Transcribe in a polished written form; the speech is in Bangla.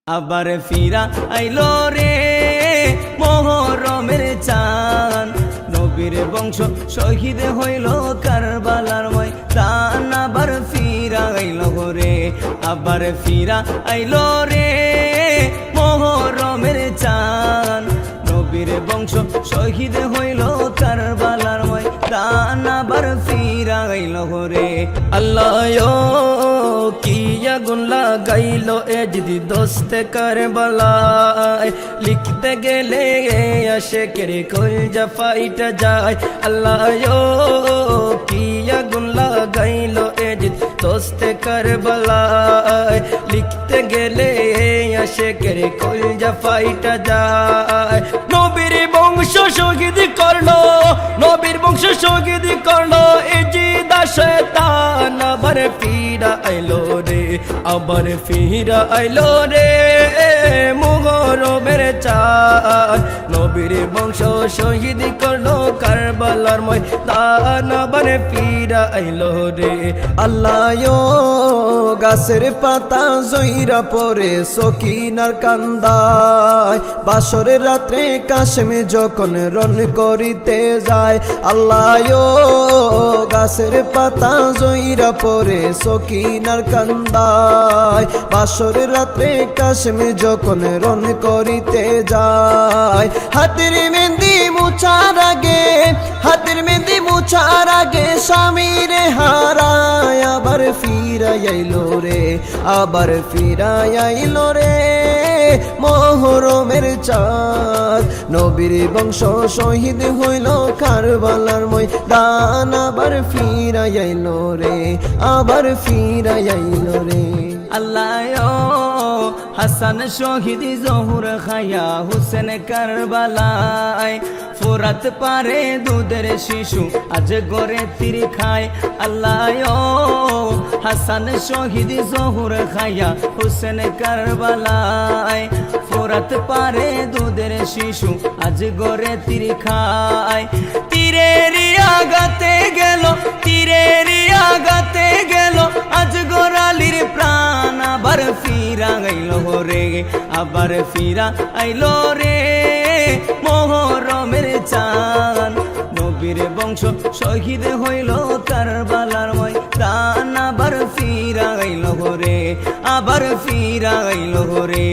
আবার ফিরা আইলো রে মুহররমের চাঁদ, নবীর বংশ শহীদ হইল কারবালার ময়দান। আবার ফিরা আইলো রে, আবার ফিরা আইলো রে মুহররমের চাঁদ, নবীর বংশ শহীদ হইল কারবালার ময়দান। আবার ফিরা আইলো রে। আল্লাহ কি আগুন লাগাইলো এ যদি দোস্তে কারবালায়, লিখতে গেলে আশিকের কলজা ফাইটা যায়। আল্লাহ কি আগুন লাগাইলো এ যদি দোস্তে কারবালায়, লিখতে গেলে আশিকের কলজা ফাইটা যায়। নবীর বংশ শহীদ করলো, নবীর বংশ শহীদ করলো এ জিদা শয়তান। আবার ফিরা আইলো রে, আবার ফিরা আইলো রে মুহররমের চাঁদ, নবীর বংশ শহীদ করলো কারবালার ময়দান। আবার ফিরা আইলো রে। আল্লাহ গাছের পাতা জইরা পরে সকিনার কান্দায়, বাসরের রাত্রে কাশেমে যখন রন করিতে যায়। আল্লাহ গাছের পাতা জইরা পরে সকিনার কান্দায়, বাসরের রাত্রে কাশেমে যখন রন করিতে যায়। হাতের মেহেন্দি মুছার আগে, হাতের মেহেন্দি মুছার আগে স্বামীরে হারায়। আবার ফিরাই আইলো রে, আবার ফিরাই আইলো রে মুহররমের চাঁদ, নবীর বংশ শহীদ হইল কারবালার ময়দান। আবার ফিরাই আইলো রে, আবার ফিরাই আইলো রে। আল্লাহ হাসান শহীদ জহুর খায়া হুসেন কারবালায়, ফোরাত পারে দুধের শিশু আজ গড়ে তীর খায়। আল্লাহ হাসান শহীদ জহুর খায়া হুসেন কারবালায়, ফোরাত পারে দুধের শিশু আজ গড়ে তীর খায়। তীরের আগাতে গেল, তীরের আগাতে গেল আজ গোরালির প্রাণ। আবার ফিরা আইলো রে, আবার ফিরা আইলো রে মুহররমের চাঁদ, নবীর বংশ শহীদ হইল কারবালার ময়দান। আবার ফিরা আইলো রে, আবার ফিরা আইলো রে।